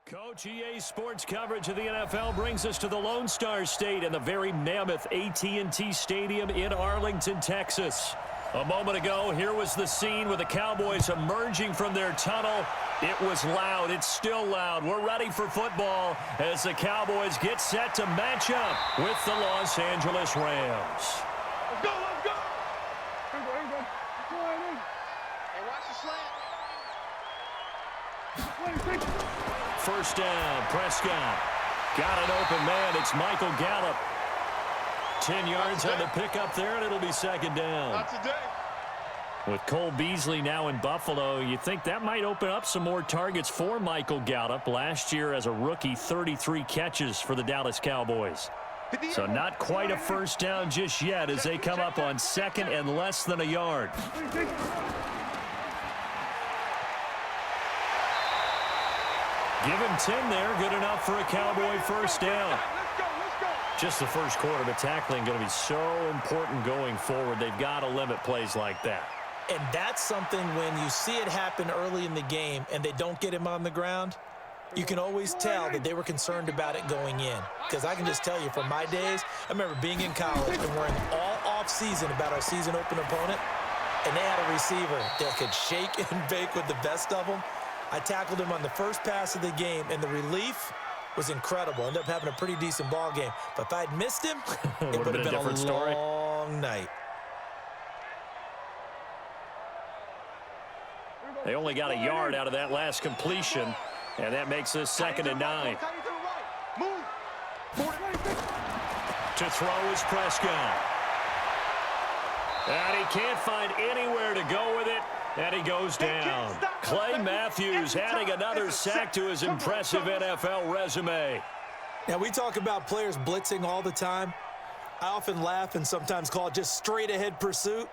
Coach, EA Sports coverage of the NFL brings us to the Lone Star State and the very mammoth AT&T Stadium in Arlington, Texas. A moment ago, here was the scene with the Cowboys emerging from their tunnel. It was loud. It's still loud. We're ready for football as the Cowboys get set to match up with the Los Angeles Rams. Let's go, let's go! Here we go. Go ahead. Hey, watch the slant. First down, Prescott. Got an open man. It's Michael Gallup. 10 yards on the pickup there, and it'll be second down. Not today. With Cole Beasley now in Buffalo, you think that might open up some more targets for Michael Gallup. Last year as a rookie, 33 catches for the Dallas Cowboys. So not quite a first down just yet as they come up on second and less than a yard. Give him 10 there. Good enough for a Cowboy first down. Just the first quarter, but tackling going to be so important going forward. They've got to limit plays like that. And that's something when you see it happen early in the game and they don't get him on the ground, you can always tell that they were concerned about it going in. Because I can just tell you from my days, I remember being in college and worrying all off-season about our season open opponent, and they had a receiver that could shake and bake with the best of them. I tackled him on the first pass of the game, and the relief was incredible. Ended up having a pretty decent ball game. But if I'd missed him, it would have been a long night. They only got a yard out of that last completion, and that makes this 2nd and 9. To throw is Prescott. And he can't find anywhere to go with it. And he goes down. Clay Matthews adding another sack to his impressive NFL resume. Now, we talk about players blitzing all the time. I often laugh and sometimes call it just straight-ahead pursuit.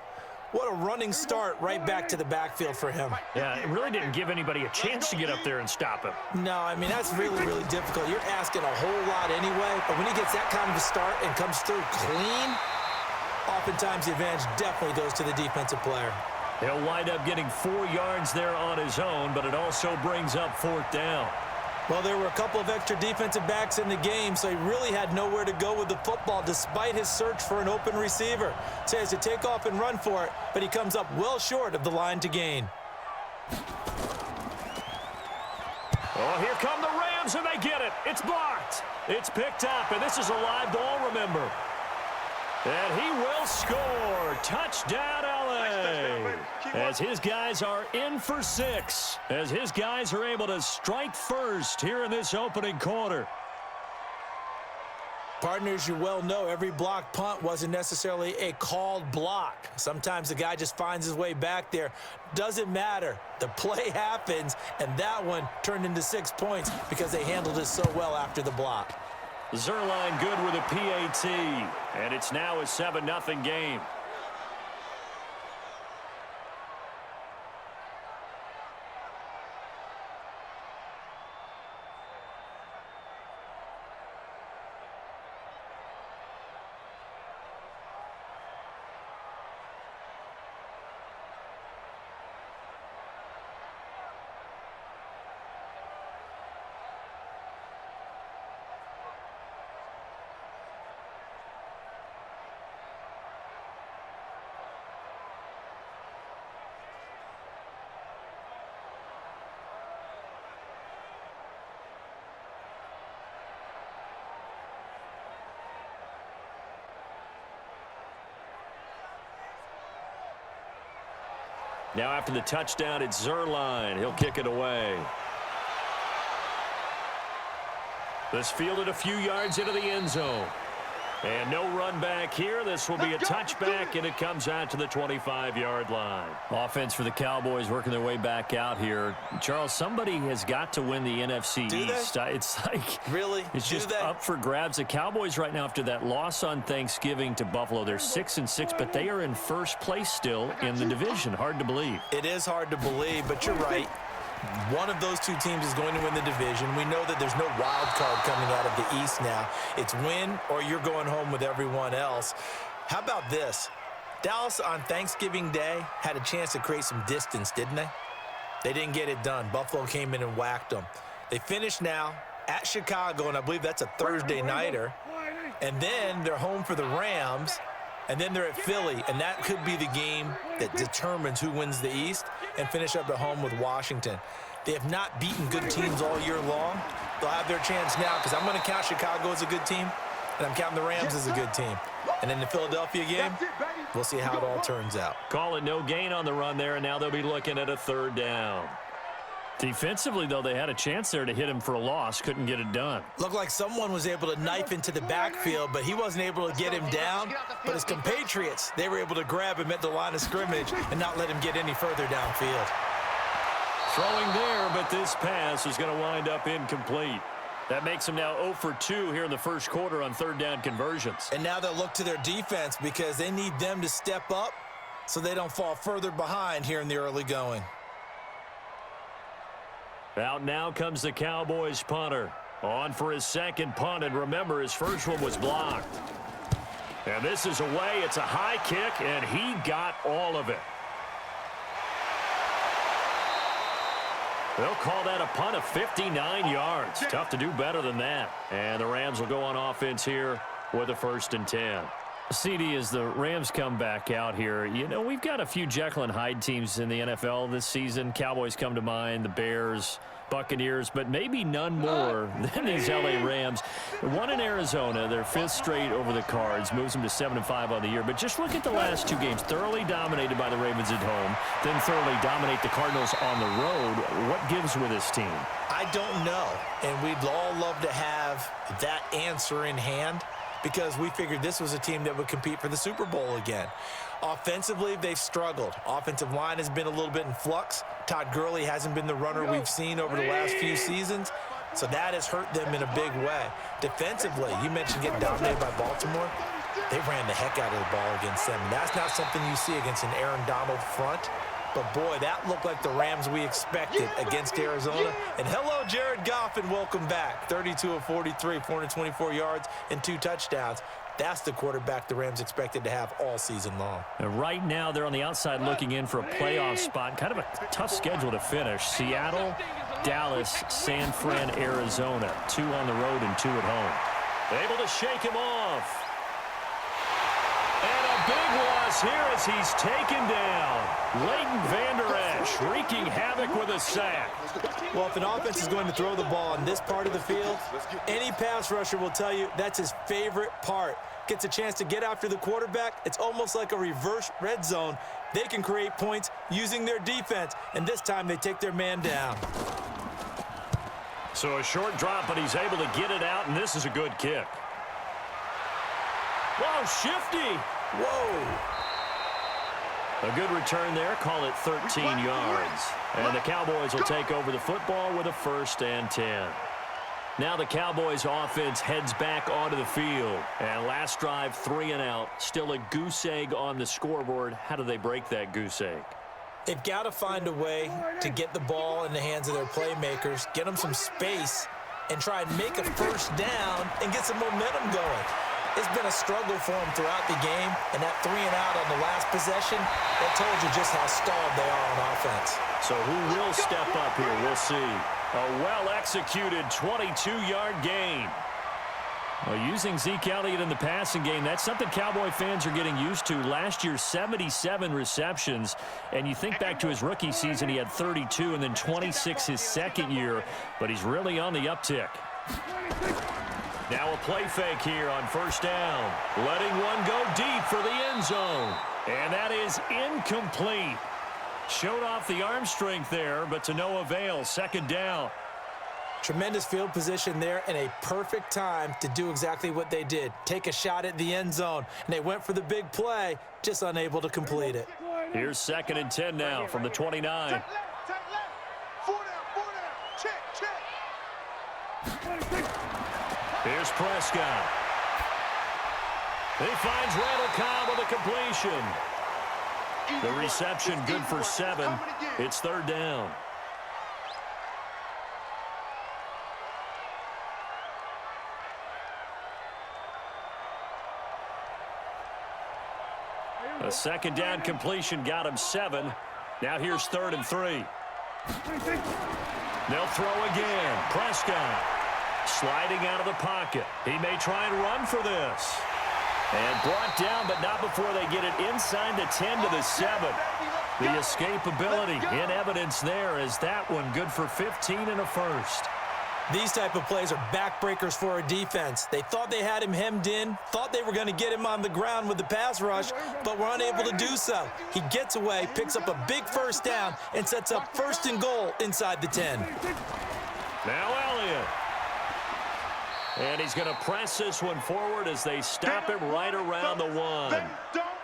What a running start right back to the backfield for him. Yeah, it really didn't give anybody a chance to get up there and stop him. No, I mean, that's really, really difficult. You're asking a whole lot anyway, but when he gets that kind of a start and comes through clean, oftentimes the advantage definitely goes to the defensive player. He'll wind up getting 4 yards there on his own, but it also brings up 4th down. Well, there were a couple of extra defensive backs in the game, so he really had nowhere to go with the football despite his search for an open receiver. So he has to take off and run for it, but he comes up well short of the line to gain. Oh, here come the Rams, and they get it. It's blocked. It's picked up, and this is a live ball, remember. And he will score. Touchdown, LA. As his guys are in for 6. As his guys are able to strike first here in this opening quarter. Partners, you well know every block punt wasn't necessarily a called block. Sometimes the guy just finds his way back there. Doesn't matter. The play happens, and that one turned into 6 points because they handled it so well after the block. Zerline good with a PAT, and it's now a 7-0 game. Now after the touchdown, it's Zerline. He'll kick it away. This fielded a few yards into the end zone. And no run back here. This will be a touchback, and it comes out to the 25-yard line. Offense for the Cowboys working their way back out here. Charles, somebody has got to win the NFC East. It's like really, it's just up for grabs. The Cowboys right now, after that loss on Thanksgiving to Buffalo, they're 6-6, but they are in first place still in the division. Hard to believe. It is hard to believe, but you're right. One of those two teams is going to win the division. We know that there's no wild card coming out of the East now. It's win or you're going home with everyone else. How about this? Dallas on Thanksgiving Day had a chance to create some distance, didn't they? They didn't get it done. Buffalo came in and whacked them. They finish now at Chicago, and I believe that's a Thursday nighter. And then they're home for the Rams, and then they're at Philly, and that could be the game that determines who wins the East, and finish up at home with Washington. They have not beaten good teams all year long. They'll have their chance now because I'm going to count Chicago as a good team, and I'm counting the Rams as a good team. And in the Philadelphia game, we'll see how it all turns out. Call it no gain on the run there, and now they'll be looking at a third down. Defensively, though, they had a chance there to hit him for a loss. Couldn't get it done. Looked like someone was able to knife into the backfield, but he wasn't able to get him down. But his compatriots, they were able to grab him at the line of scrimmage and not let him get any further downfield. Throwing there, but this pass is going to wind up incomplete. That makes him now 0 for 2 here in the first quarter on third down conversions. And now they'll look to their defense because they need them to step up so they don't fall further behind here in the early going. Out now comes the Cowboys punter. On for his second punt, and remember, his first one was blocked. And this is away. It's a high kick, and he got all of it. They'll call that a punt of 59 yards. Tough to do better than that. And the Rams will go on offense here with a 1st and 10. CD, as the Rams come back out here, you know, we've got a few Jekyll and Hyde teams in the NFL this season. Cowboys come to mind, the Bears, Buccaneers, but maybe none more than these LA Rams. One in Arizona, their 5th straight over the Cards, moves them to 7-5 on the year. But just look at the last 2 games. Thoroughly dominated by the Ravens at home, then thoroughly dominate the Cardinals on the road. What gives with this team? I don't know, and we'd all love to have that answer in hand, because we figured this was a team that would compete for the Super Bowl again. Offensively, they've struggled. Offensive line has been a little bit in flux. Todd Gurley hasn't been the runner we've seen over the last few seasons, so that has hurt them in a big way. Defensively, you mentioned getting dominated by Baltimore. They ran the heck out of the ball against them. And that's not something you see against an Aaron Donald front. But, boy, that looked like the Rams we expected against Arizona. And hello, Jared Goff, and welcome back. 32 of 43, 424 yards, and 2 touchdowns. That's the quarterback the Rams expected to have all season long. And right now, they're on the outside looking in for a playoff spot. Kind of a tough schedule to finish. Seattle, Dallas, San Fran, Arizona. 2 on the road and 2 at home. Able to shake him off. And a big loss here as he's taken down. Leighton Vander Esch wreaking havoc with a sack. Well, if an offense is going to throw the ball in this part of the field, any pass rusher will tell you that's his favorite part. Gets a chance to get after the quarterback. It's almost like a reverse red zone. They can create points using their defense, and this time they take their man down. So a short drop, but he's able to get it out, and this is a good kick. Whoa, shifty. Whoa. A good return there. Call it 13 yards. And the Cowboys will take over the football with a 1st and 10. Now the Cowboys offense heads back onto the field. And last drive, 3 and out. Still a goose egg on the scoreboard. How do they break that goose egg? They've got to find a way to get the ball in the hands of their playmakers, get them some space, and try and make a 1st down and get some momentum going. It's been a struggle for them throughout the game, and that 3 and out on the last possession, that told you just how stalled they are on offense. So who will step up here? We'll see. A well-executed 22-yard gain. Well, using Zeke Elliott in the passing game, that's something Cowboy fans are getting used to. Last year, 77 receptions, and you think back to his rookie season, he had 32 and then 26 his second year, but he's really on the uptick. Now a play fake here on 1st down. Letting one go deep for the end zone. And that is incomplete. Showed off the arm strength there, but to no avail. 2nd down. Tremendous field position there and a perfect time to do exactly what they did. Take a shot at the end zone. And they went for the big play, just unable to complete it. Here's 2nd and 10 now from the 29. Here's Prescott. He finds Randall Cobb with a completion. The reception good for 7. It's 3rd down. A 2nd down completion got him 7. Now here's 3rd and 3. They'll throw again. Prescott sliding out of the pocket. He may try and run for this. And brought down, but not before they get it inside the 10 to the 7. The escapability in evidence there as that one good for 15 and a first. These type of plays are backbreakers for a defense. They thought they had him hemmed in, thought they were going to get him on the ground with the pass rush, but were unable to do so. He gets away, picks up a big first down, and sets up 1st and goal inside the 10. Now Elliott. And he's going to press this one forward as they stop him right around the 1.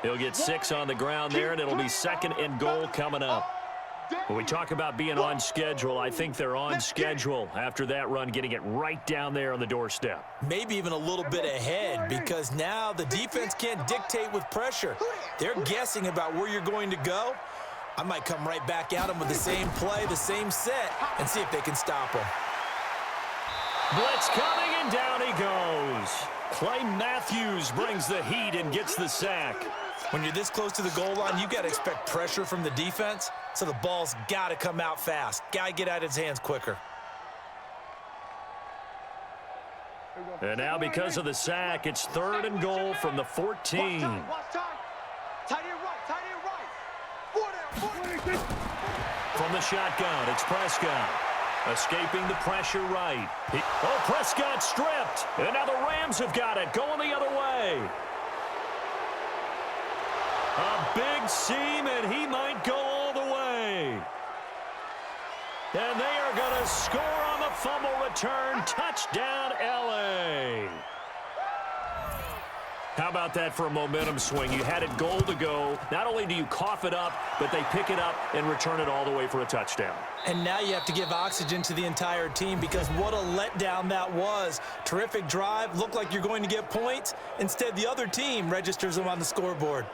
He'll get 6 on the ground there, and it'll be 2nd and goal coming up. When we talk about being on schedule, I think they're on schedule after that run, getting it right down there on the doorstep. Maybe even a little bit ahead, because now the defense can't dictate with pressure. They're guessing about where you're going to go. I might come right back at them with the same play, the same set, and see if they can stop them. Blitz coming, and down he goes. Clay Matthews brings the heat and gets the sack. When you're this close to the goal line, you've got to expect pressure from the defense, so the ball's got to come out fast. Got to get out of his hands quicker. And now because of the sack, it's 3rd and goal from the 14. From the shotgun, it's Prescott. Escaping the pressure right. Prescott stripped. And now the Rams have got it. Going the other way. A big seam, and he might go all the way. And they are going to score on the fumble return. Touchdown, L.A. How about that for a momentum swing? You had it goal to go. Not only do you cough it up, but they pick it up and return it all the way for a touchdown. And now you have to give oxygen to the entire team, because what a letdown that was. Terrific drive. Looked like you're going to get points. Instead, the other team registers them on the scoreboard.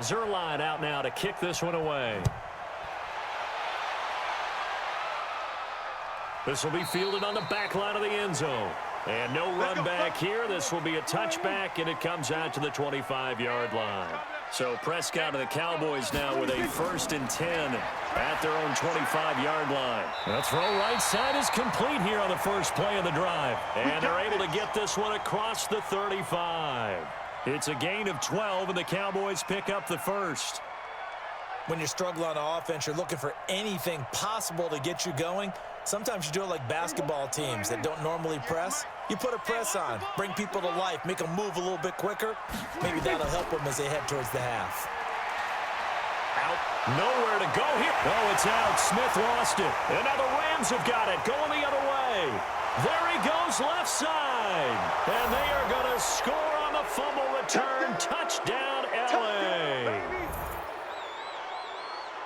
Zuerlein out now to kick this one away. This will be fielded on the back line of the end zone. And no run back here. This will be a touchback, and it comes out to the 25-yard line. So Prescott and the Cowboys now with a 1st and 10 at their own 25-yard line. The throw right side is complete here on the first play of the drive. And they're able to get this one across the 35. It's a gain of 12, and the Cowboys pick up the first. When you're struggling on offense, you're looking for anything possible to get you going. Sometimes you do it like basketball teams that don't normally press. You put a press on, bring people to life, make them move a little bit quicker. Maybe that'll help them as they head towards the half. Out. Nowhere to go here. Oh, it's out. Smith lost it. And now the Rams have got it. Going the other way. There he goes left side. And they are going to score on the fumble return. Touchdown, L.A.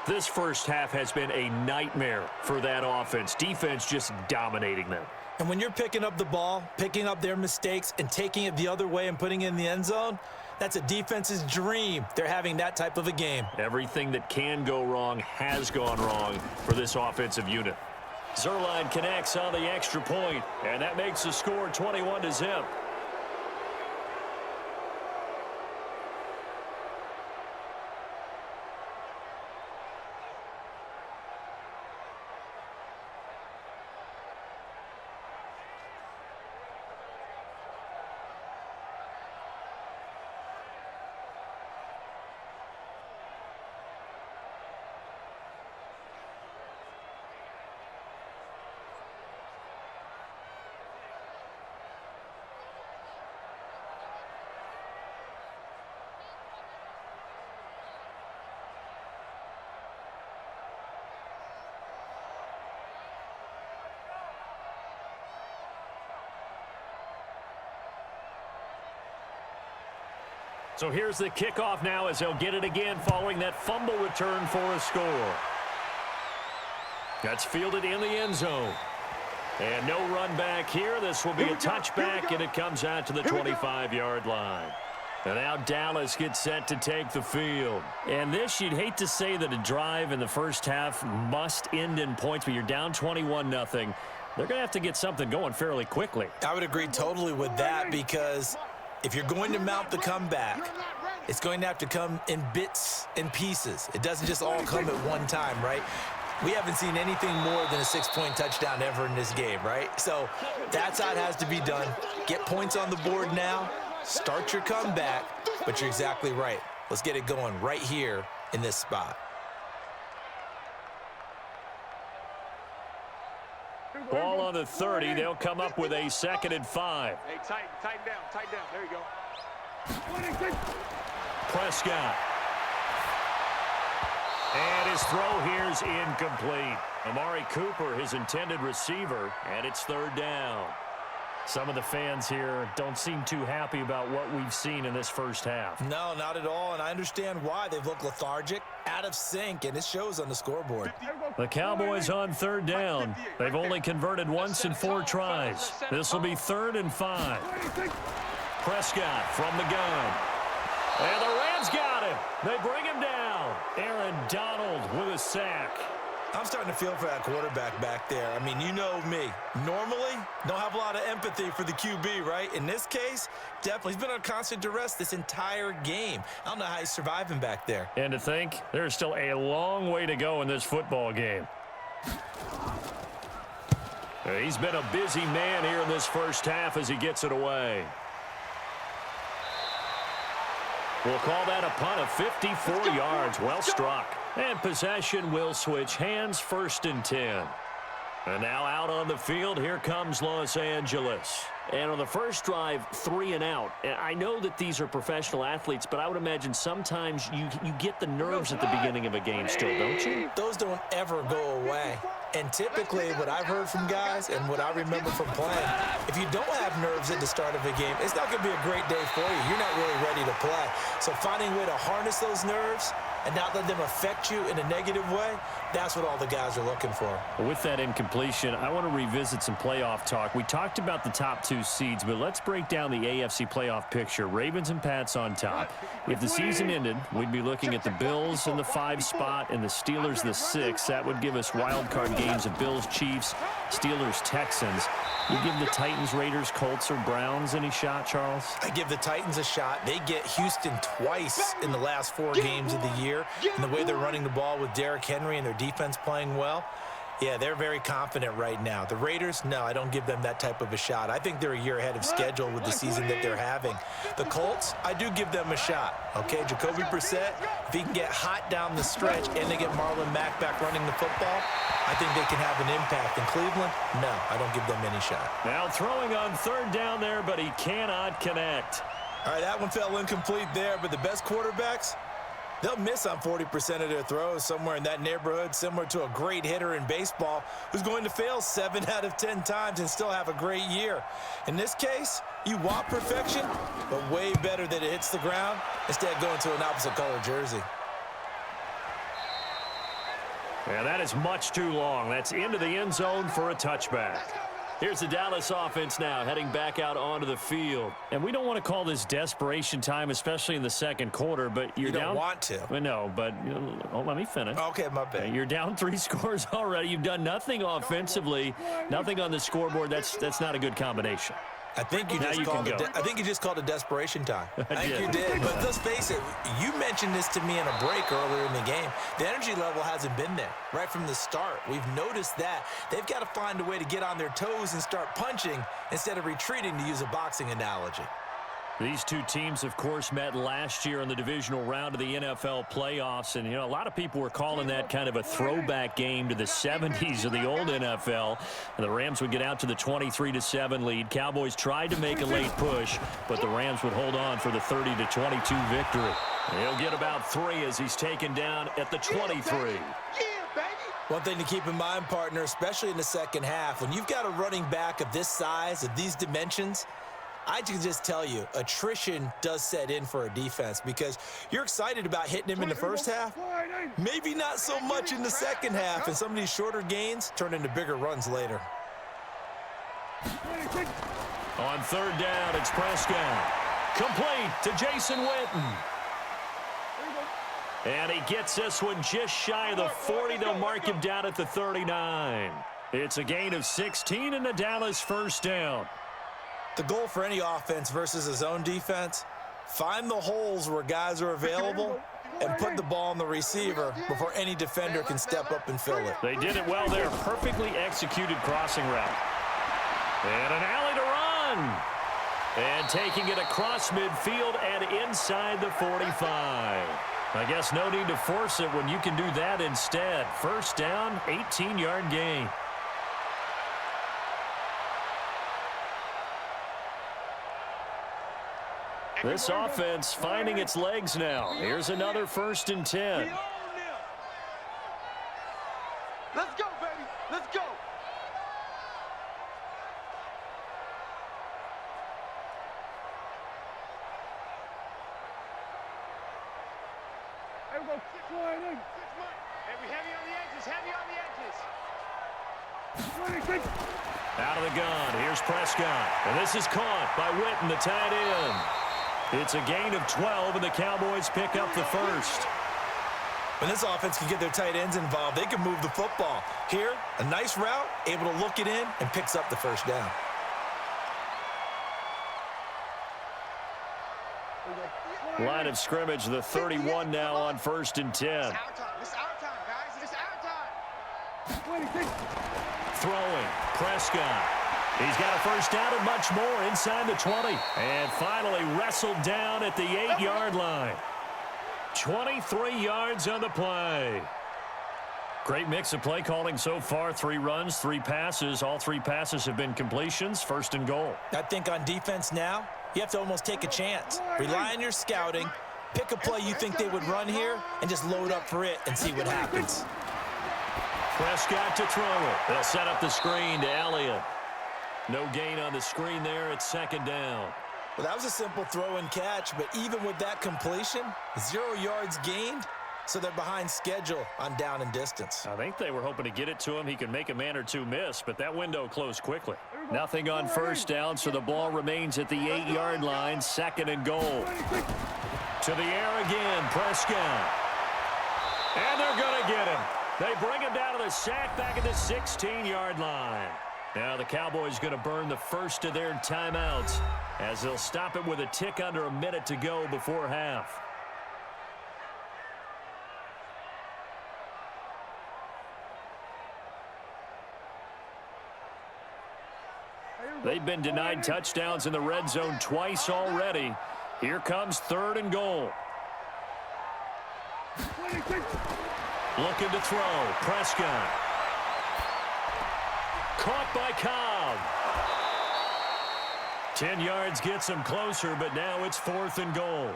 This first half has been a nightmare for that offense. Defense just dominating them. And when you're picking up the ball, picking up their mistakes, and taking it the other way and putting it in the end zone, that's a defense's dream. They're having that type of a game. Everything that can go wrong has gone wrong for this offensive unit. Zuerlein connects on the extra point, and that makes the score 21-0. So here's the kickoff now as they'll get it again following that fumble return for a score. That's fielded in the end zone. And no run back here. This will be a touchback, and it comes out to the 25-yard line. And now Dallas gets set to take the field. And this, you'd hate to say that a drive in the first half must end in points, but you're down 21-0. They're going to have to get something going fairly quickly. I would agree totally with that, because if you're going to mount the comeback, It's going to have to come in bits and pieces. It doesn't just all come at one time, right? We haven't seen anything more than a 6-point touchdown ever in this game, right? So that's how it has to be done. Get points on the board now. Start your comeback. But you're exactly right. Let's get it going right here in this spot. Ball on the 30. They'll come up with a 2nd and 5. Hey, tighten down. There you go. Prescott. And his throw here's incomplete. Amari Cooper, his intended receiver, and it's 3rd down. Some of the fans here don't seem too happy about what we've seen in this first half. No, not at all, and I understand why. They've looked lethargic, out of sync, and it shows on the scoreboard. The Cowboys on 3rd down. They've only converted once in 4 tries. This will be 3rd and 5. Prescott from the gun. And the Rams got him. They bring him down. Aaron Donald with a sack. I'm starting to feel for that quarterback back there. I mean, you know me. Normally, don't have a lot of empathy for the QB, right? In this case, definitely. He's been on constant duress this entire game. I don't know how he's surviving back there. And to think, there's still a long way to go in this football game. He's been a busy man here in this first half as he gets it away. We'll call that a punt of 54 yards. Well struck. And possession will switch hands, 1st and 10. And now out on the field, here comes Los Angeles. And on the first drive, 3 and out. I know that these are professional athletes, but I would imagine sometimes you get the nerves at the beginning of a game still, don't you? Those don't ever go away. And typically, what I've heard from guys and what I remember from playing, if you don't have nerves at the start of a game, it's not going to be a great day for you. You're not really ready to play. So finding a way to harness those nerves and not let them affect you in a negative way, that's what all the guys are looking for. With that incompletion, I want to revisit some playoff talk. We talked about the top 2 seeds, but let's break down the AFC playoff picture. Ravens and Pats on top. If the season ended, we'd be looking at the Bills in the 5 spot and the Steelers the 6. That would give us wild card games of Bills, Chiefs, Steelers, Texans. You give the Titans, Raiders, Colts, or Browns any shot, Charles? I give the Titans a shot. They get Houston twice in the last 4 games of the year. And the way they're running the ball with Derrick Henry and their defense playing well, yeah, they're very confident right now. The Raiders, no, I don't give them that type of a shot. I think they're a year ahead of schedule with the season that they're having. The Colts, I do give them a shot. Okay, Jacoby Brissett, if he can get hot down the stretch and they get Marlon Mack back running the football, I think they can have an impact. In Cleveland, no, I don't give them any shot. Now throwing on 3rd down there, but he cannot connect. All right, that one fell incomplete there, but the best quarterbacks, they'll miss on 40% of their throws, somewhere in that neighborhood, similar to a great hitter in baseball who's going to fail 7 out of 10 times and still have a great year. In this case, you want perfection, but way better that it hits the ground instead of going to an opposite color jersey. Yeah, that is much too long. That's into the end zone for a touchback. Here's the Dallas offense now heading back out onto the field. And we don't want to call this desperation time, especially in the 2nd quarter, but you're you don't down. Want to. No, but let me finish. Okay, my bad. You're down 3 scores already. You've done nothing offensively, nothing on the scoreboard. That's not a good combination. I think you just called it desperation time. I think you did. But let's face it, you mentioned this to me in a break earlier in the game. The energy level hasn't been there right from the start. We've noticed that. They've got to find a way to get on their toes and start punching instead of retreating, to use a boxing analogy. These 2 teams, of course, met last year in the divisional round of the NFL playoffs. And, a lot of people were calling that kind of a throwback game to the 70s of the old NFL. And the Rams would get out to the 23-7 lead. Cowboys tried to make a late push, but the Rams would hold on for the 30-22 victory. He'll get about 3 as he's taken down at the 23. One thing to keep in mind, partner, especially in the second half, when you've got a running back of this size, of these dimensions, I can just tell you, attrition does set in for a defense because you're excited about hitting him in the first half. Maybe not so much in the second half, and some of these shorter gains turn into bigger runs later. On 3rd down, it's Prescott. Complete to Jason Witten. And he gets this one just shy of the 40. They'll mark him down at the 39. It's a gain of 16 and the Dallas 1st down. The goal for any offense versus a zone defense, Find the holes where guys are available and put the ball on the receiver before any defender can step up and fill it. They did it well there. Perfectly executed crossing route. And an alley to run. And taking it across midfield and inside the 45. I guess no need to force it when you can do that instead. First down, 18-yard gain. This offense finding its legs now. Here's another 1st and 10. Let's go, baby. Let's go. Hey, we go 6 wide in. 6 wide. Hey, heavy on the edges. Heavy on the edges. 26. Out of the gun. Here's Prescott. And this is caught by Witten, the tight end. It's a gain of 12, and the Cowboys pick up the first. When this offense can get their tight ends involved, they can move the football. Here, a nice route, able to look it in, and picks up the first down. Line of scrimmage, the 31 now on 1st and 10. It's our time. It's our time, guys. It's our time. 26. Throwing, Prescott. He's got a first down and much more inside the 20. And finally wrestled down at the 8-yard line. 23 yards on the play. Great mix of play calling so far. 3 runs, 3 passes. All 3 passes have been completions. 1st and goal. I think on defense now, you have to almost take a chance. Rely on your scouting. Pick a play you think they would run here and just load up for it and see what happens. Prescott to throw it. They'll set up the screen to Elliott. No gain on the screen there. It's 2nd down. Well, that was a simple throw and catch, but even with that completion, 0 yards gained, so they're behind schedule on down and distance. I think they were hoping to get it to him. He could make a man or 2 miss, but that window closed quickly. Nothing on 1st down, so the ball remains at the 8-yard line. 2nd and goal. To the air again, Prescott. And they're going to get him. They bring him down to the sack back at the 16-yard line. Now the Cowboys going to burn the first of their timeouts as they'll stop it with a tick under a minute to go before half. They've been denied touchdowns in the red zone twice already. Here comes 3rd and goal. Looking to throw. Prescott. Caught by Cobb. 10 yards gets him closer, but now it's 4th and goal.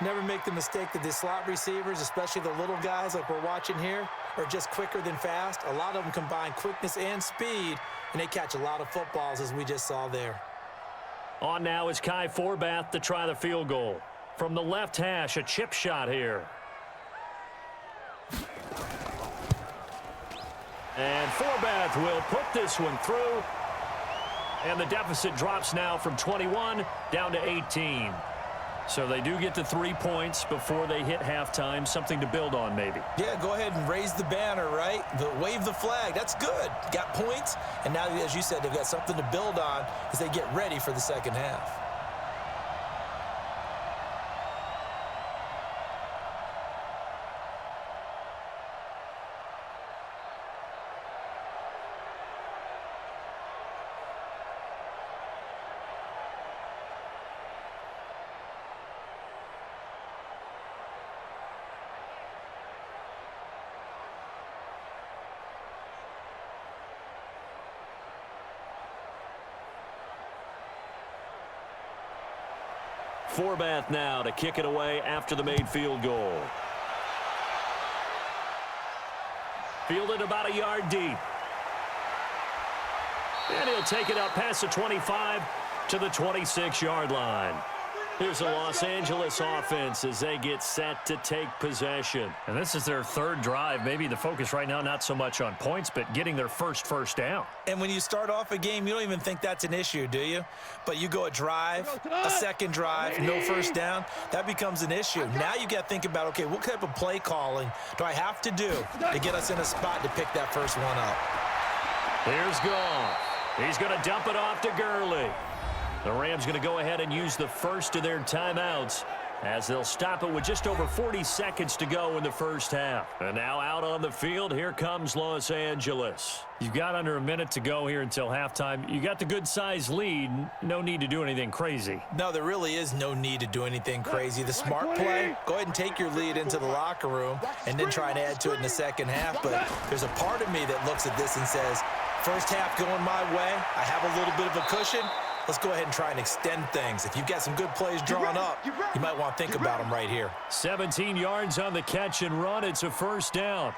Never make the mistake that the slot receivers, especially the little guys like we're watching here, are just quicker than fast. A lot of them combine quickness and speed, and they catch a lot of footballs, as we just saw there. On now is Kai Forbath to try the field goal. From the left hash, a chip shot here. And Forbath will put this one through. And the deficit drops now from 21 down to 18. So they do get to 3 points before they hit halftime. Something to build on, maybe. Yeah, go ahead and raise the banner, right? Wave the flag. That's good. Got points. And now, as you said, they've got something to build on as they get ready for the second half. Forbath now to kick it away after the made field goal. Fielded about a yard deep. And he'll take it up past the 25 to the 26-yard line. Here's the Los Angeles offense as they get set to take possession. And this is their 3rd drive. Maybe the focus right now not so much on points, but getting their first down. And when you start off a game, you don't even think that's an issue, do you? But you go a drive, a 2nd drive, no first down, that becomes an issue. Now you got to think about, okay, what type of play calling do I have to do to get us in a spot to pick that first one up? Here's Goff. He's going to dump it off to Gurley. The Rams going to go ahead and use the first of their timeouts as they'll stop it with just over 40 seconds to go in the first half. And now out on the field, here comes Los Angeles. You've got under a minute to go here until halftime. You got the good-sized lead. No need to do anything crazy. No, there really is no need to do anything crazy. The smart play, go ahead and take your lead into the locker room and then try and add to it in the second half. But there's a part of me that looks at this and says, first half going my way, I have a little bit of a cushion. Let's go ahead and try and extend things. If you've got some good plays drawn up, you might want to think about them right here. 17 yards on the catch and run. It's a first down.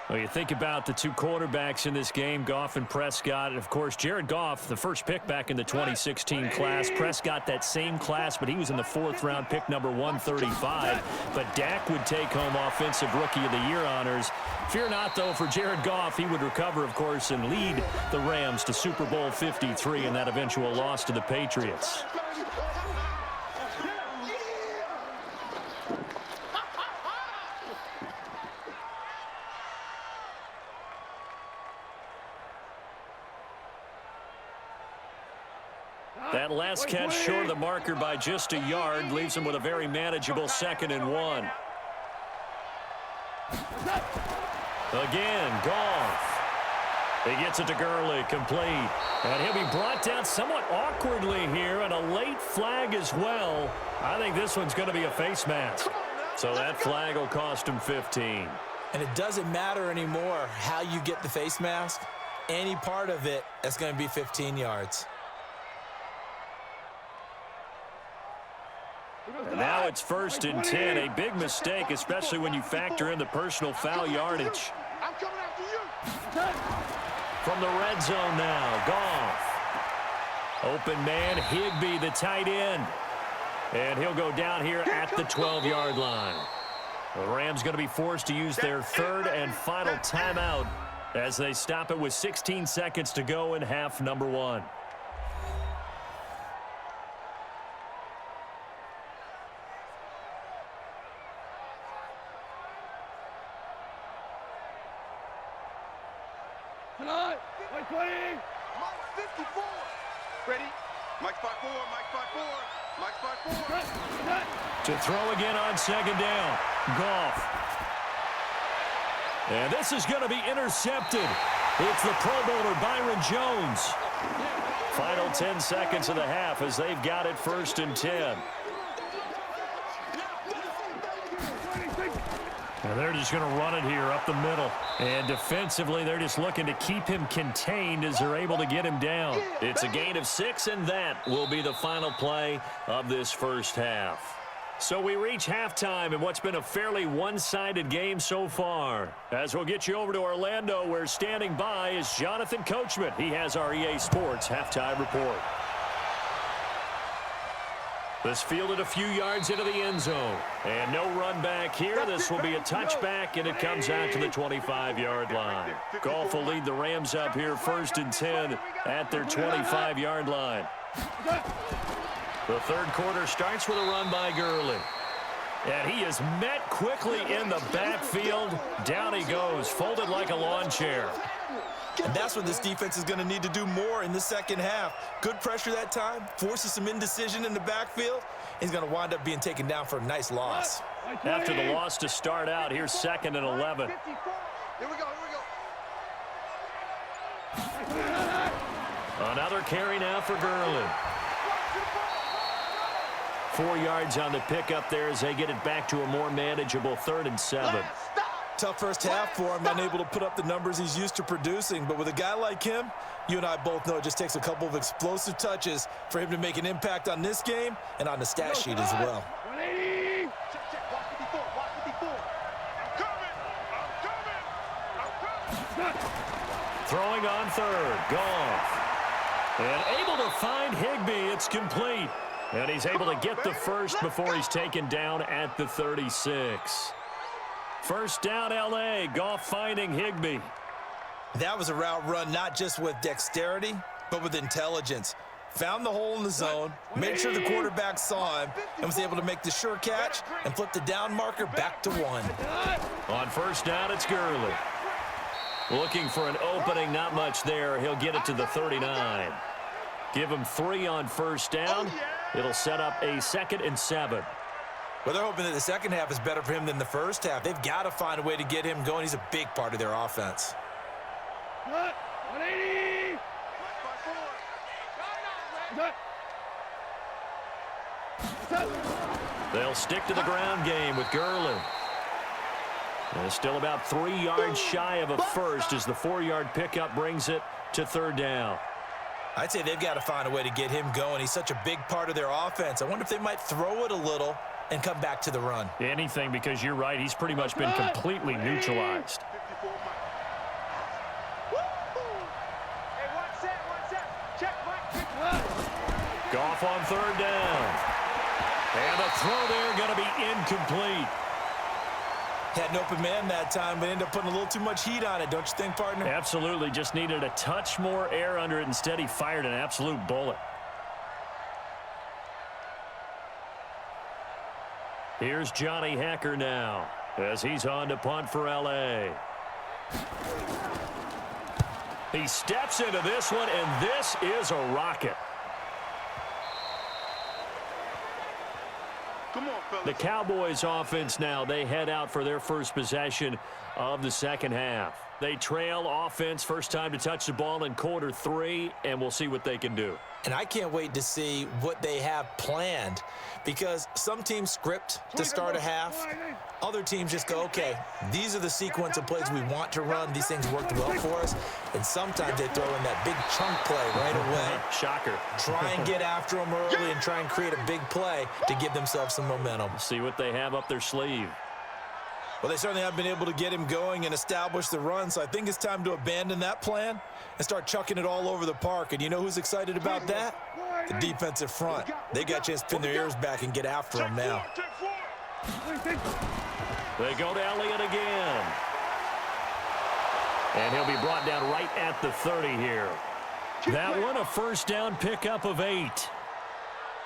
Well, you think about the two quarterbacks in this game, Goff and Prescott. And, of course, Jared Goff, the first pick back in the 2016 class. Prescott, that same class, but he was in the fourth-round, pick number 135. But Dak would take home Offensive Rookie of the Year honors. Fear not, though, for Jared Goff. He would recover, of course, and lead the Rams to Super Bowl 53 in that eventual loss to the Patriots. That last catch short of the marker by just a yard leaves him with a very manageable 2nd and 1. Again, Goff. He gets it to Gurley, complete. And he'll be brought down somewhat awkwardly here, and a late flag as well. I think this one's going to be a face mask. So that flag will cost him 15. And it doesn't matter anymore how you get the face mask. Any part of it, that's going to be 15 yards. And now it's 1st and 10. A big mistake, especially when you factor in the personal foul yardage. I'm coming after you. From the red zone now, Goff. Open man, Higbee, the tight end. And he'll go down here at the 12-yard line. The Rams going to be forced to use their 3rd and final timeout as they stop it with 16 seconds to go in half number 1. Tonight, Mike 20. Mike 54. Ready? Mike 54, Mike 54, Mike 54. To throw again on 2nd down. Goff. And this is going to be intercepted. It's the Pro Bowler Byron Jones. Final 10 seconds of the half as they've got it 1st and 10. And they're just going to run it here up the middle. And defensively, they're just looking to keep him contained as they're able to get him down. It's a gain of 6, and that will be the final play of this first half. So we reach halftime in what's been a fairly one-sided game so far. As we'll get you over to Orlando, where standing by is Jonathan Coachman. He has our EA Sports halftime report. This fielded a few yards into the end zone. And no run back here. This will be a touchback, and it comes out to the 25-yard line. Goff will lead the Rams up here 1st and 10 at their 25-yard line. The third quarter starts with a run by Gurley. And he is met quickly in the backfield. Down he goes, folded like a lawn chair. And that's what this defense is going to need to do more in the second half. Good pressure that time, forces some indecision in the backfield. He's going to wind up being taken down for a nice loss. After the loss to start out, here's 2nd and 11. Here we go, here we go. Another carry now for Gurley. 4 yards on the pickup there as they get it back to a more manageable 3rd and 7. Tough first half for him, unable to put up the numbers he's used to producing. But with a guy like him, you and I both know it just takes a couple of explosive touches for him to make an impact on this game and on the stat sheet as well. 180. Check, check, watch 54, watch 54. I'm coming. Throwing on 3rd, Goff. And able to find Higbee, it's complete. And he's able to get the first before he's taken down at the 36. First down, L.A. Goff finding Higbee. That was a route run not just with dexterity, but with intelligence. Found the hole in the zone, made sure the quarterback saw him, and was able to make the sure catch and flip the down marker back to 1. On first down, it's Gurley. Looking for an opening, not much there. He'll get it to the 39. Give him 3 on first down. It'll set up a 2nd and 7. Well, they're hoping that the second half is better for him than the first half. They've got to find a way to get him going. He's a big part of their offense. 180. They'll stick to the ground game with Gurley. And still about 3 yards shy of a first as the 4-yard pickup brings it to 3rd down. I'd say they've got to find a way to get him going. He's such a big part of their offense. I wonder if they might throw it a little and come back to the run. Anything, because you're right. He's pretty much been completely neutralized. Goff on 3rd down. And the throw there going to be incomplete. Had an open man that time, but ended up putting a little too much heat on it, don't you think, partner? Absolutely. Just needed a touch more air under it. Instead, he fired an absolute bullet. Here's Johnny Hacker now as he's on to punt for L.A. He steps into this one, and this is a rocket. Come on, fellas. The Cowboys offense now, they head out for their first possession of the second half. They trail offense, first time to touch the ball in quarter 3, and we'll see what they can do. And I can't wait to see what they have planned, because some teams script to start a half. Other teams just go, okay, these are the sequence of plays we want to run. These things worked well for us. And sometimes they throw in that big chunk play right away. Shocker. Try and get after them early and try and create a big play to give themselves some momentum. See what they have up their sleeve. Well, they certainly have been able to get him going and establish the run, so I think it's time to abandon that plan and start chucking it all over the park. And you know who's excited about that? The defensive front. They got a chance to pin their ears back and get after him now. They go to Elliott again. And he'll be brought down right at the 30 here. That one, a first down pickup of 8.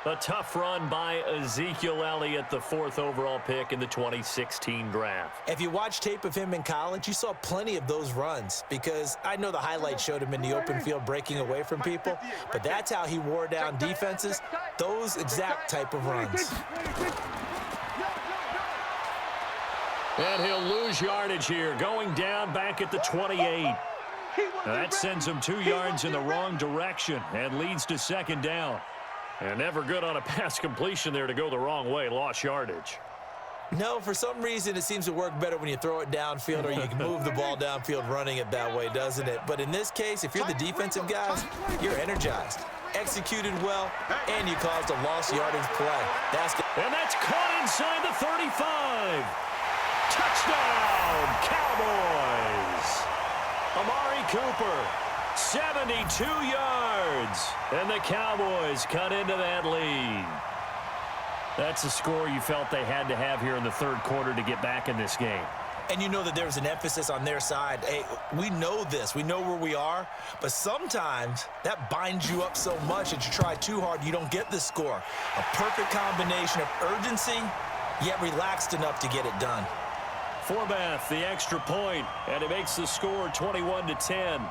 A tough run by Ezekiel Elliott, the 4th overall pick in the 2016 draft. If you watch tape of him in college, you saw plenty of those runs, because I know the highlights showed him in the open field breaking away from people, but that's how he wore down defenses, those exact type of runs. And he'll lose yardage here, going down back at the 28. That sends him 2 yards in the wrong direction and leads to 2nd down. And never good on a pass completion there to go the wrong way. Lost yardage. No, for some reason it seems to work better when you throw it downfield or you can move the ball downfield running it that way, doesn't it? But in this case, if you're the defensive guys, you're energized, executed well, and you caused a lost yardage play. And that's caught inside the 35. Touchdown, Cowboys. Amari Cooper. 72 yards, and the Cowboys cut into that lead. That's a score you felt they had to have here in the 3rd quarter to get back in this game. And you know that there's an emphasis on their side. Hey, we know this. We know where we are. But sometimes that binds you up so much that you try too hard, you don't get the score. A perfect combination of urgency, yet relaxed enough to get it done. Forbath, the extra point, and it makes the score 21-10.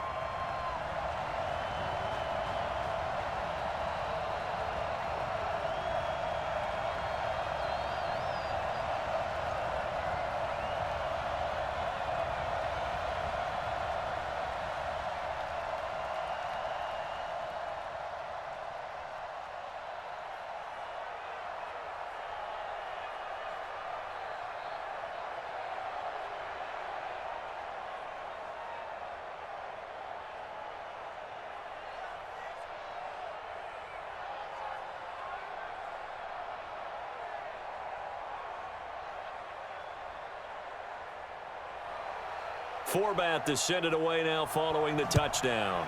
Forbath to send it away now following the touchdown.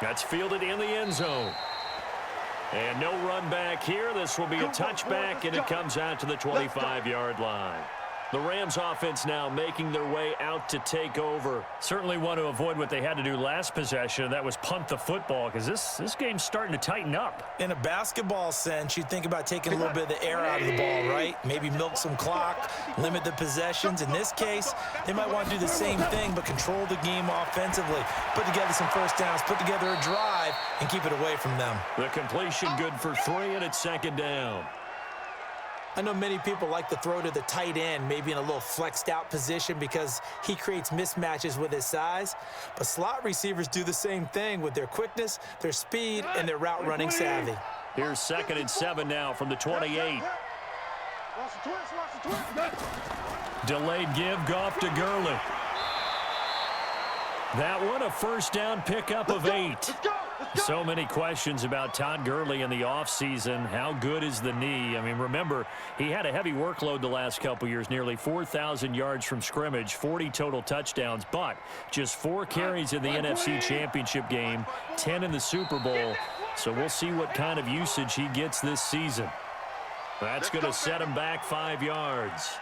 That's fielded in the end zone. And no run back here. This will be a touchback, and it comes out to the 25-yard line. The Rams offense now making their way out to take over. Certainly want to avoid what they had to do last possession. That was punt the football, because this game's starting to tighten up. In a basketball sense, you think about taking a little bit of the air out of the ball, right? Maybe milk some clock, limit the possessions. In this case, they might want to do the same thing, but control the game offensively. Put together some first downs, put together a drive, and keep it away from them. The completion good for 3, and it's second down. I know many people like to throw to the tight end, maybe in a little flexed out position because he creates mismatches with his size. But slot receivers do the same thing with their quickness, their speed, and their route running savvy. Here's 2nd and 7 now from the 28. Delayed give, Goff to Gurley. That one a first down pickup of 8. So many questions about Todd Gurley in the offseason. How good is the knee? I mean, remember, he had a heavy workload the last couple years, nearly 4,000 yards from scrimmage, 40 total touchdowns, but just 4 carries in the NFC Championship game, 10 in the Super Bowl. So we'll see what kind of usage he gets this season. That's going to set him back 5 yards.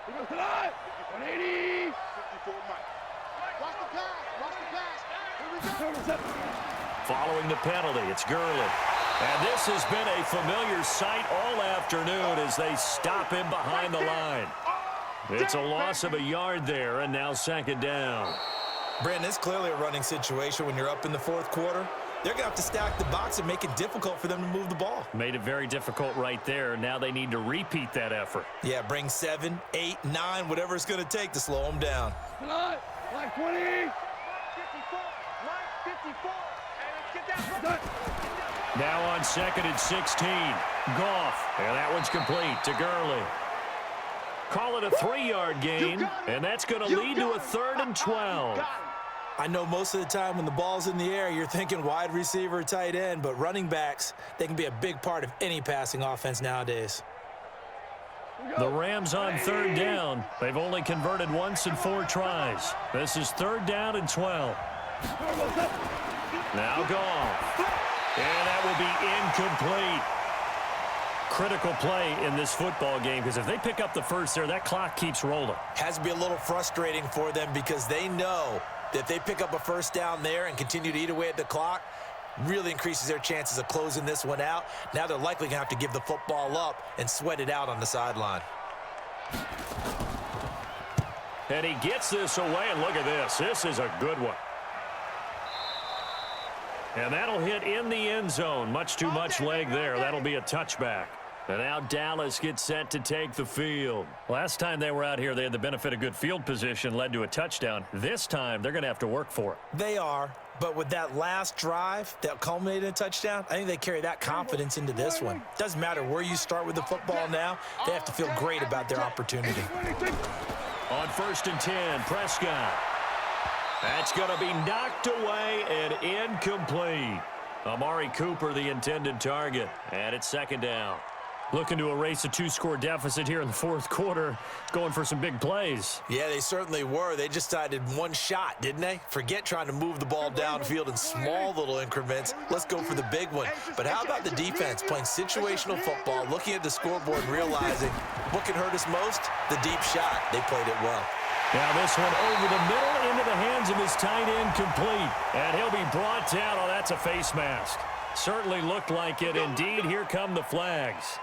He goes tonight. 180. 54 Mike. Watch the pass. Watch the pass. Here we go. Following the penalty, it's Gurley. And this has been a familiar sight all afternoon as they stop him behind the line. It's a loss of a yard there, and now second down. Brandon, it's clearly a running situation when you're up in the fourth quarter. They're going to have to stack the box and make it difficult for them to move the ball. Made it very difficult right there. Now they need to repeat that effort. Yeah, bring 7, 8, 9, whatever it's going to take to slow them down. Tonight. Like 20. 54. Line 54. Hey, let's get that. Now on 2nd and 16. Goff. And that one's complete to Gurley. Call it a 3-yard gain, and that's going to lead to a 3rd and 12. I know most of the time when the ball's in the air, you're thinking wide receiver, tight end, but running backs, they can be a big part of any passing offense nowadays. The Rams on 3rd down. They've only converted once in 4 tries. This is 3rd down and 12. Now Goff. And that will be incomplete. Critical play in this football game, because if they pick up the first there, that clock keeps rolling. Has to be a little frustrating for them because they know that if they pick up a first down there and continue to eat away at the clock, really increases their chances of closing this one out. Now they're likely going to have to give the football up and sweat it out on the sideline. And he gets this away, and look at this. This is a good one. And that'll hit in the end zone. Much too much leg there. That'll be a touchback. And now Dallas gets set to take the field. Last time they were out here, they had the benefit of good field position, led to a touchdown. This time, they're going to have to work for it. They are, but with that last drive that culminated in a touchdown, I think they carry that confidence into this one. Doesn't matter where you start with the football now, they have to feel great about their opportunity. On 1st and 10, Prescott. That's going to be knocked away and incomplete. Amari Cooper, the intended target, and it's 2nd down. Looking to erase a 2-score deficit here in the fourth quarter, going for some big plays. Yeah, they certainly were. They just decided one shot, didn't they? Forget trying to move the ball downfield in small little increments. Let's go for the big one. But how about the defense playing situational football, looking at the scoreboard and realizing what can hurt us most? The deep shot. They played it well. Now this one over the middle into the hands of his tight end, complete. And he'll be brought down. Oh, that's a face mask. Certainly looked like it. Indeed, here come the flags.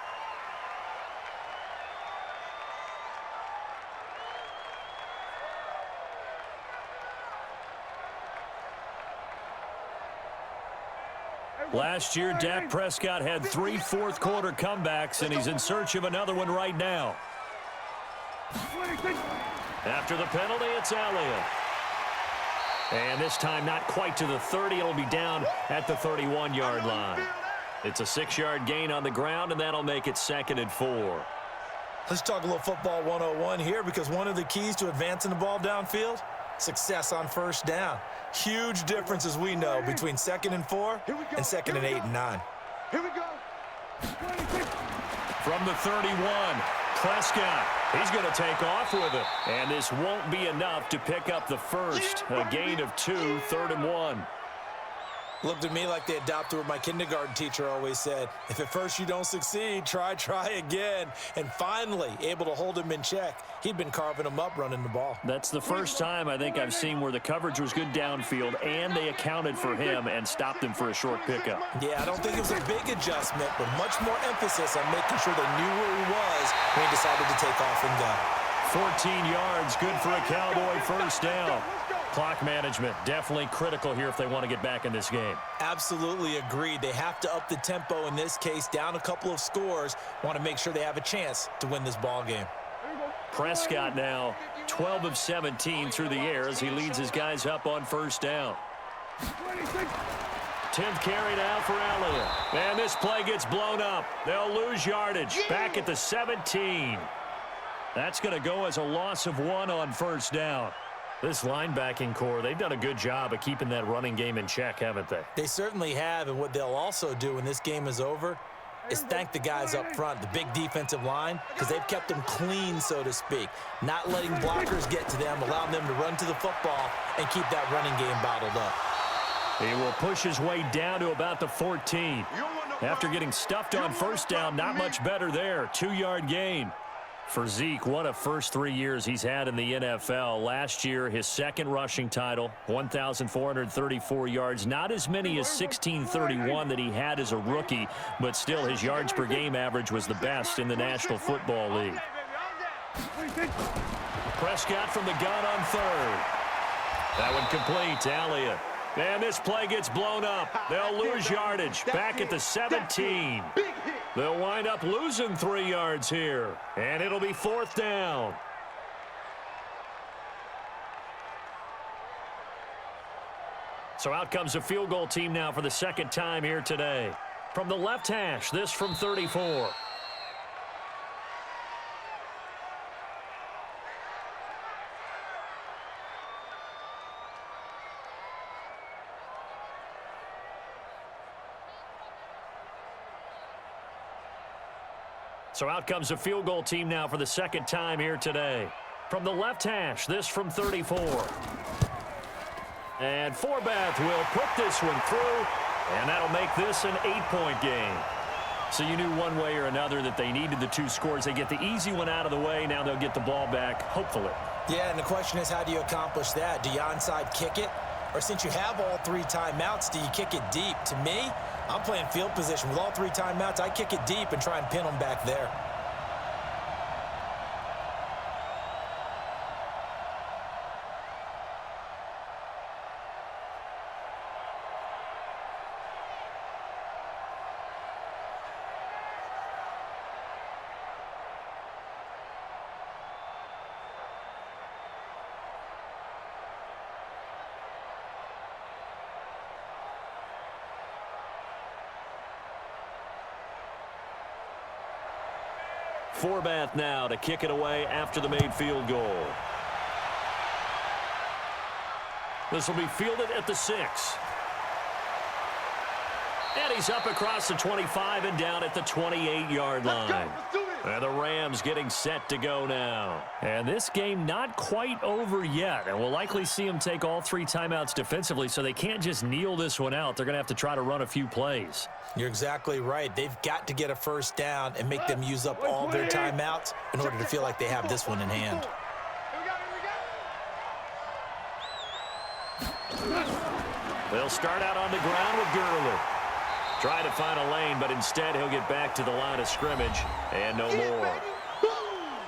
Last year, Dak Prescott had 3 fourth-quarter comebacks, and he's in search of another one right now. After the penalty, it's Elliott. And this time, not quite to the 30. It'll be down at the 31-yard line. It's a 6-yard gain on the ground, and that'll make it 2nd and 4. Let's talk a little football 101 here, because one of the keys to advancing the ball downfield, success on first down. Huge difference, as we know, between 2nd and 4 and 2nd and 8 and 9. Here we go. From the 31, Prescott. He's going to take off with it. And this won't be enough to pick up the first. A gain of 2, 3rd and 1. Looked at me like they adopted what my kindergarten teacher always said. If at first you don't succeed, try again. And finally, able to hold him in check. He'd been carving him up running the ball. That's the first time I think I've seen where the coverage was good downfield and they accounted for him and stopped him for a short pickup. Yeah, I don't think it was a big adjustment, but much more emphasis on making sure they knew where he was when he decided to take off and go. 14 yards, good for a Cowboy first down. Clock management, definitely critical here if they want to get back in this game. Absolutely agreed. They have to up the tempo in this case, down a couple of scores. Want to make sure they have a chance to win this ball game. Prescott now 12 of 17 through the air as he leads his guys up on first down. 10th carry now for Elliott. And this play gets blown up. They'll lose yardage. Back at the 17. That's going to go as a loss of 1 on first down. This linebacking core, they've done a good job of keeping that running game in check, haven't they? They certainly have, and what they'll also do when this game is over is thank the guys up front, the big defensive line, because they've kept them clean, so to speak, not letting blockers get to them, allowing them to run to the football and keep that running game bottled up. He will push his way down to about the 14. After getting stuffed on first down, not much better there. 2-yard gain. For Zeke, what a first 3 years he's had in the NFL. Last year, his second rushing title, 1,434 yards. Not as many as 1,631 that he had as a rookie, but still his yards per game average was the best in the National Football League. Prescott from the gun on 3rd. That one complete to Elliott. And this play gets blown up. They'll lose yardage. Back at the 17. They'll wind up losing 3 yards here. And it'll be 4th down. So out comes a field goal team now for the second time here today. From the left hash, this from 34. So out comes a field goal team now for the second time here today. From the left hash, this from 34. And Forbath will put this one through, and that'll make this an 8-point game. So you knew one way or another that they needed the 2 scores. They get the easy one out of the way. Now they'll get the ball back, hopefully. Yeah, and the question is, how do you accomplish that? Do you onside kick it? Or since you have all 3 timeouts, do you kick it deep? To me, I'm playing field position. With all 3 timeouts, I kick it deep and try and pin them back there. Forbath now to kick it away after the made field goal. This will be fielded at the 6. And he's up across the 25 and down at the 28-yard line. And the Rams getting set to go now. And this game not quite over yet. And we'll likely see them take all 3 timeouts defensively, so they can't just kneel this one out. They're going to have to try to run a few plays. You're exactly right. They've got to get a first down and make them use up all their timeouts in order to feel like they have this one in hand. They'll start out on the ground with Gurley. Try to find a lane, but instead he'll get back to the line of scrimmage and no more.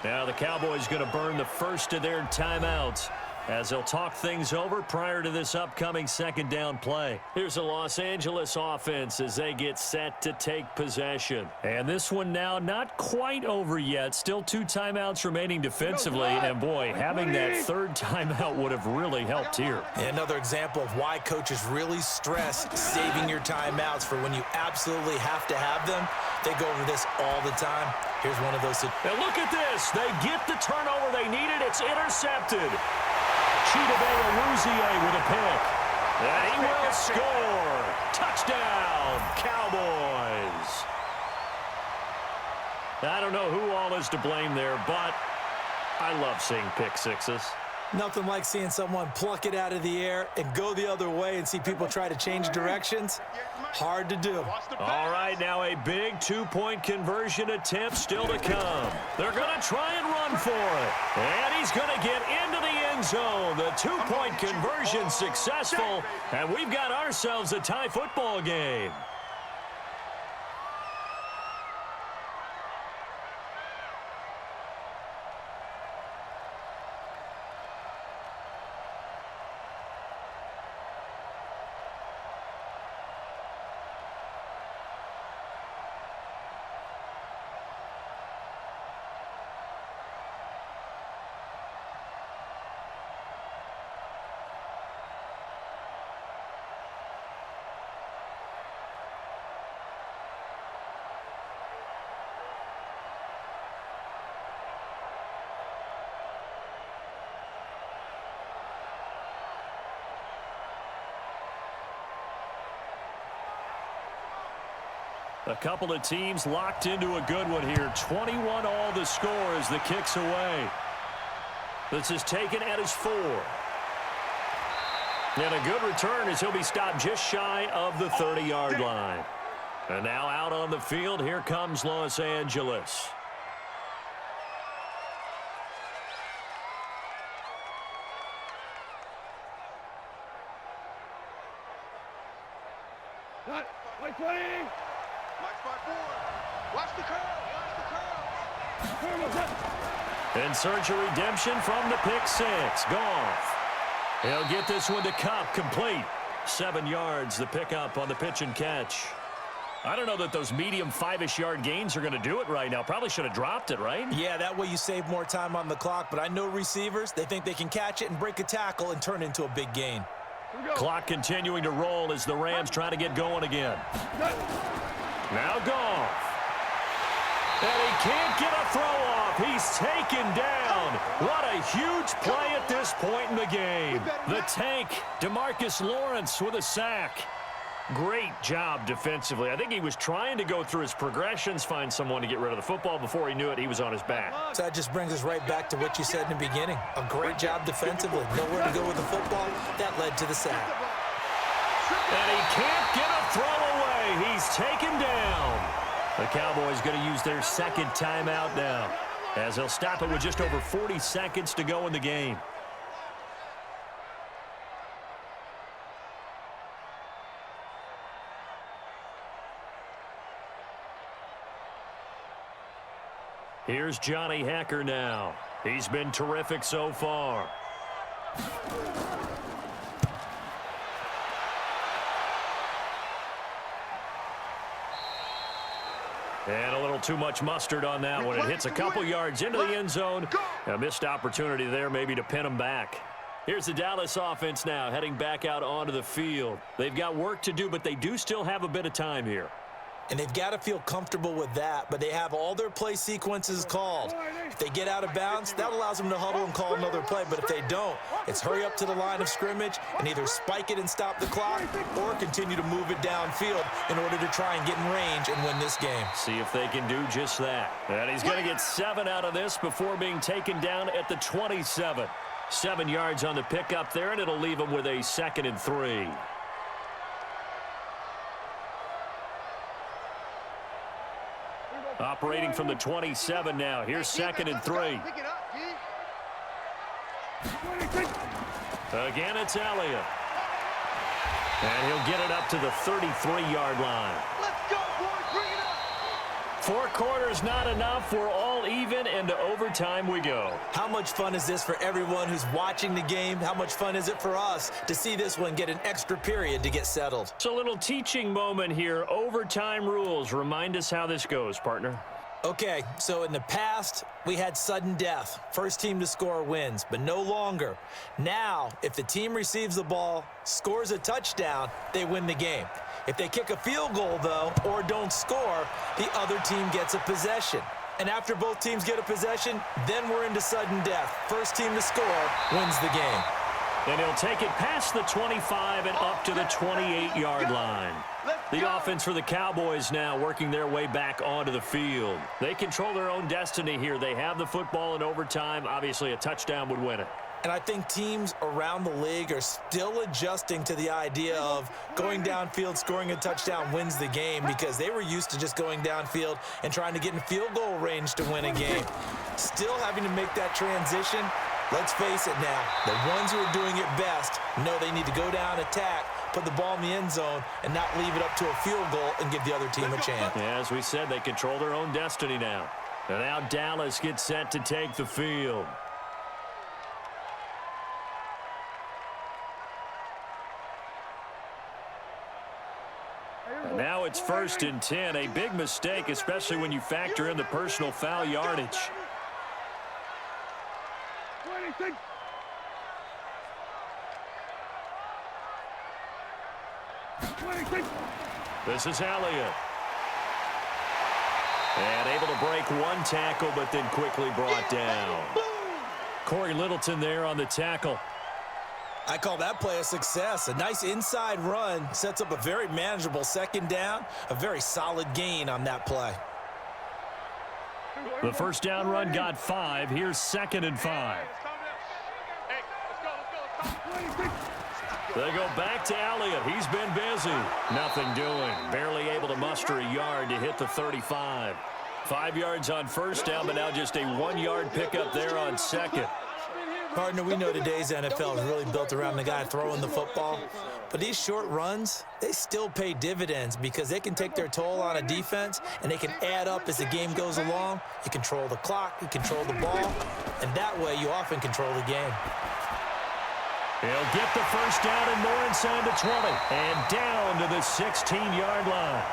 Now the Cowboys going to burn the first of their timeouts as they'll talk things over prior to this upcoming second down play. Here's the Los Angeles offense as they get set to take possession. And this one now not quite over yet. Still 2 timeouts remaining defensively. And boy, having that 3rd timeout would have really helped here. Another example of why coaches really stress saving your timeouts for when you absolutely have to have them. They go over this all the time. Here's one of those. Now look at this. They get the turnover they needed. It's intercepted. Chidobe with a pick. And he will score. Touchdown, Cowboys. I don't know who all is to blame there, but I love seeing pick sixes. Nothing like seeing someone pluck it out of the air and go the other way and see people try to change directions. Hard to do. All right, now a big two-point conversion attempt still to come. They're going to try and run for it. And he's going to get into the end zone. The two-point conversion successful. And we've got ourselves a tie football game. A couple of teams locked into a good one here. 21 all the score as the kick's away. This is taken at his 4. And a good return as he'll be stopped just shy of the 30-yard line. And now out on the field, here comes Los Angeles. Like playing. Watch the curl. In search of redemption from the pick six. Goff. He'll get this one to Cup, complete. 7 yards, the pickup on the pitch and catch. I don't know that those medium 5-ish yard gains are going to do it right now. Probably should have dropped it, right? Yeah, that way you save more time on the clock, but I know receivers, they think they can catch it and break a tackle and turn it into a big gain. Clock continuing to roll as the Rams try to get going again. Now Goff. And he can't get a throw off. He's taken down. What a huge play at this point in the game. The tank, DeMarcus Lawrence with a sack. Great job defensively. I think he was trying to go through his progressions, find someone to get rid of the football. Before he knew it, he was on his back. So that just brings us right back to what you said in the beginning. A great job defensively. Nowhere to go with the football. That led to the sack. And he can't get a throw away. He's taken down. The Cowboys going to use their second timeout now, as they'll stop it with just over 40 seconds to go in the game. Here's Johnny Hacker now. He's been terrific so far. And a little too much mustard on that one. It hits a couple yards into the end zone. A missed opportunity there maybe to pin him back. Here's the Dallas offense now heading back out onto the field. They've got work to do, but they do still have a bit of time here. And they've got to feel comfortable with that, but they have all their play sequences called. If they get out of bounds, that allows them to huddle and call another play, but if they don't, it's hurry up to the line of scrimmage and either spike it and stop the clock or continue to move it downfield in order to try and get in range and win this game. See if they can do just that. And he's going to get 7 out of this before being taken down at the 27. 7 yards on the pickup there, and it'll leave him with a 2nd and 3. Operating from the 27 now. Here's 2nd and 3. Again, it's Elliott. And he'll get it up to the 33-yard line. Let's go, boys. Bring it up. 4 quarters not enough. We're all even, and to overtime we go. How much fun is this for everyone who's watching the game? How much fun is it for us to see this one get an extra period to get settled? It's a little teaching moment here. Overtime rules. Remind us how this goes, partner. Okay, so in the past, we had sudden death. First team to score wins, but no longer. Now, if the team receives the ball, scores a touchdown, they win the game. If they kick a field goal, though, or don't score, the other team gets a possession. And after both teams get a possession, then we're into sudden death. First team to score wins the game. And he'll take it past the 25 and up to the 28-yard line. The offense for the Cowboys now working their way back onto the field. They control their own destiny here. They have the football in overtime. Obviously, a touchdown would win it. And I think teams around the league are still adjusting to the idea of going downfield, scoring a touchdown wins the game, because they were used to just going downfield and trying to get in field goal range to win a game. Still having to make that transition. Let's face it now, the ones who are doing it best know they need to go down, attack, put the ball in the end zone, and not leave it up to a field goal and give the other team a chance. Yeah, as we said, they control their own destiny now. And now Dallas gets set to take the field. And now it's 1st and 10, a big mistake, especially when you factor in the personal foul yardage. 26. This is Elliott. And able to break one tackle, but then quickly brought down. Corey Littleton there on the tackle. I call that play a success. A nice inside run sets up a very manageable 2nd down, a very solid gain on that play. The 1st down run got 5. Here's 2nd and 5. They go back to Elliott. He's been busy. Nothing doing. Barely able to muster a yard to hit the 35. 5 yards on 1st down, but now just a 1-yard pickup there on 2nd. Partner, we know today's NFL is really built around the guy throwing the football. But these short runs, they still pay dividends because they can take their toll on a defense and they can add up as the game goes along. You control the clock, you control the ball, and that way you often control the game. He'll get the 1st down and more inside the 20. And down to the 16-yard line.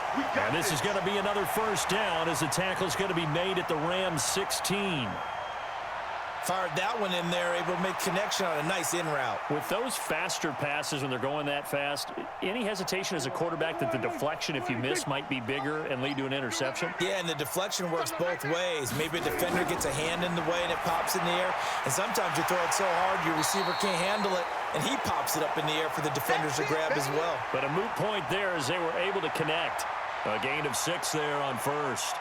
And this is going to be another 1st down as the tackle's going to be made at the Rams 16. Fired that one in there, able to make connection on a nice in route. With those faster passes when they're going that fast, any hesitation as a quarterback that the deflection, if you miss, might be bigger and lead to an interception? Yeah, and the deflection works both ways. Maybe a defender gets a hand in the way and it pops in the air. And sometimes you throw it so hard your receiver can't handle it, and he pops it up in the air for the defenders to grab as well. But a moot point there as they were able to connect. A gain of 6 there on 1st.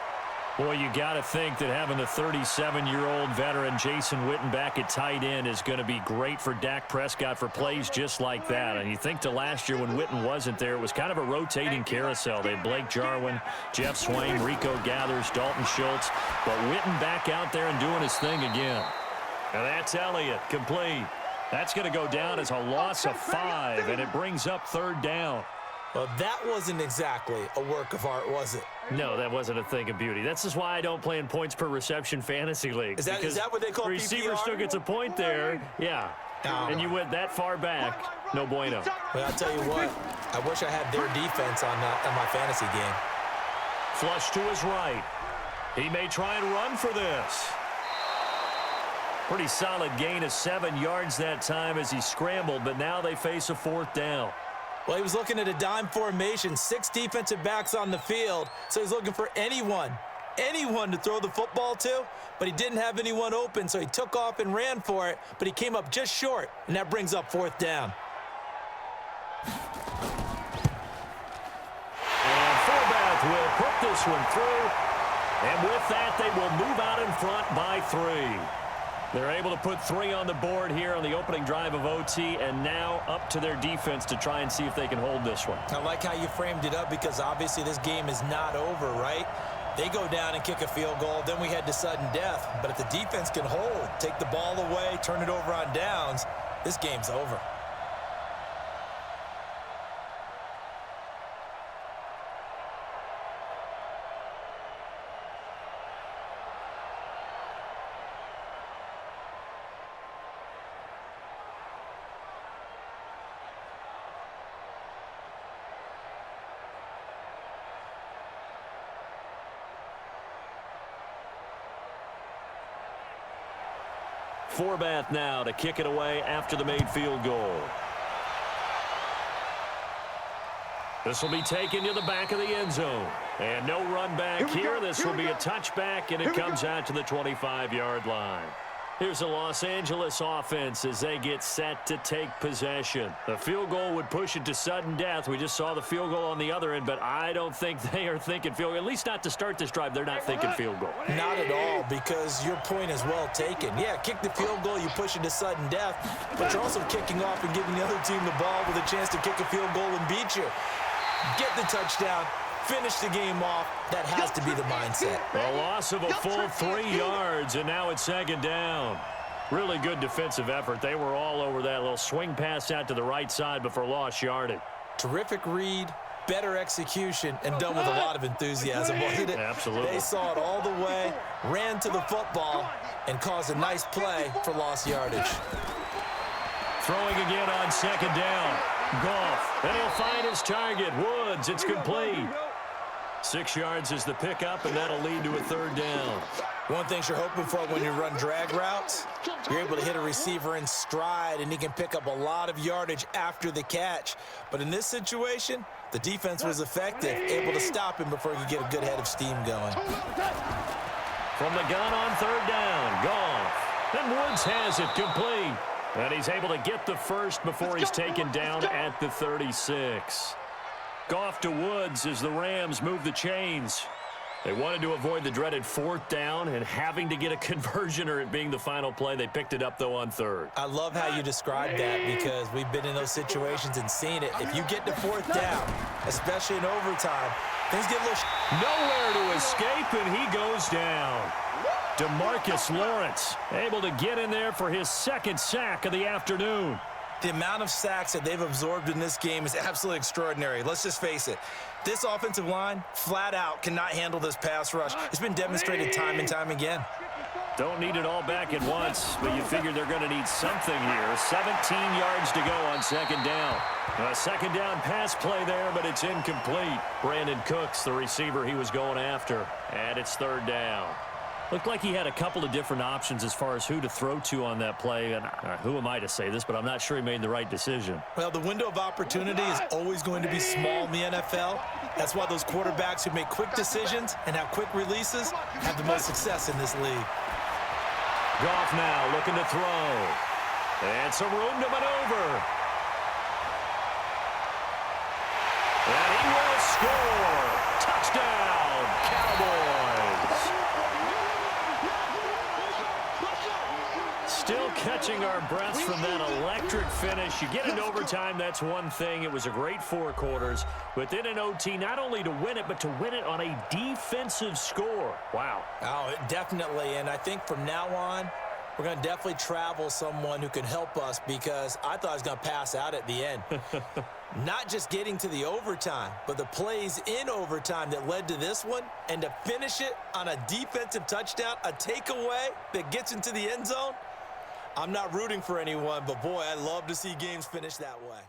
Boy, you got to think that having the 37-year-old veteran Jason Witten back at tight end is going to be great for Dak Prescott for plays just like that. And you think to last year when Witten wasn't there, it was kind of a rotating carousel. They had Blake Jarwin, Jeff Swain, Rico Gathers, Dalton Schultz. But Witten back out there and doing his thing again. And that's Elliott, complete. That's going to go down as a loss of 5, and it brings up 3rd down. Well, that wasn't exactly a work of art, was it? No, that wasn't a thing of beauty. This is why I don't play in points per reception fantasy leagues. Is that what they call the receiver PPR? still gets a point there. Yeah. And you went that far back. No bueno. Well, I'll tell you what. I wish I had their defense on my fantasy game. Flush to his right. He may try and run for this. Pretty solid gain of 7 yards that time as he scrambled, but now they face a 4th down. Well, he was looking at a dime formation, 6 defensive backs on the field, so he's looking for anyone to throw the football to, but he didn't have anyone open, so he took off and ran for it, but he came up just short, and that brings up 4th down. And Forbath will put this one through, and with that, they will move out in front by 3. They're able to put 3 on the board here on the opening drive of OT, and now up to their defense to try and see if they can hold this one. I like how you framed it up because obviously this game is not over, right? They go down and kick a field goal, then we head to sudden death. But if the defense can hold, take the ball away, turn it over on downs, this game's over. Forbath now to kick it away after the made field goal. This will be taken to the back of the end zone. And no run back here. This will be a touchback, and it comes out to the 25-yard line. Here's the Los Angeles offense as they get set to take possession. The field goal would push it to sudden death. We just saw the field goal on the other end, but I don't think they are thinking field goal. At least not to start this drive. They're not thinking field goal. Not at all, because your point is well taken. Yeah, kick the field goal, you push it to sudden death, but you're also kicking off and giving the other team the ball with a chance to kick a field goal and beat you. Get the touchdown. Finish the game off. That has to be the mindset. A loss of a full 3 yards, and now it's second down. Really good defensive effort. They were all over that little swing pass out to the right side before lost yardage. Terrific read, better execution, and done with a lot of enthusiasm, wasn't it? Absolutely. They saw it all the way, ran to the football, and caused a nice play for lost yardage. Throwing again on second down. Goff, and he'll find his target. Woods, it's complete. 6 yards is the pickup, and that'll lead to a third down. One thing you're hoping for when you run drag routes, you're able to hit a receiver in stride, and he can pick up a lot of yardage after the catch. But in this situation, the defense was effective, able to stop him before he could get a good head of steam going. From the gun on third down, Goff. And Woods has it complete. And he's able to get the first before he's taken down at the 36. Goff to Woods as the Rams move the chains. They wanted to avoid the dreaded fourth down and having to get a conversion or it being the final play. They picked it up, though, on third. I love how you described that because we've been in those situations and seen it. If you get to fourth down, especially in overtime, things get a little... Nowhere to escape, and he goes down. DeMarcus Lawrence able to get in there for his second sack of the afternoon. The amount of sacks that they've absorbed in this game is absolutely extraordinary. Let's just face it. This offensive line, flat out, cannot handle this pass rush. It's been demonstrated time and time again. Don't need it all back at once, but you figure they're going to need something here. 17 yards to go on second down. A second down pass play there, but it's incomplete. Brandon Cooks, the receiver he was going after, and it's third down. Looked like he had a couple of different options as far as who to throw to on that play. And who am I to say this, but I'm not sure he made the right decision. Well, the window of opportunity is always going to be small in the NFL. That's why those quarterbacks who make quick decisions and have quick releases have the most success in this league. Goff now looking to throw. And some room to maneuver. And he will score. Touchdown, Cowboys. Still catching our breaths from that electric finish. You get into overtime, that's one thing. It was a great 4 quarters. But then in OT, not only to win it, but to win it on a defensive score. Wow. Oh, definitely. And I think from now on, we're going to definitely travel someone who can help us because I thought I was going to pass out at the end. Not just getting to the overtime, but the plays in overtime that led to this one, and to finish it on a defensive touchdown, a takeaway that gets into the end zone. I'm not rooting for anyone, but boy, I love to see games finish that way.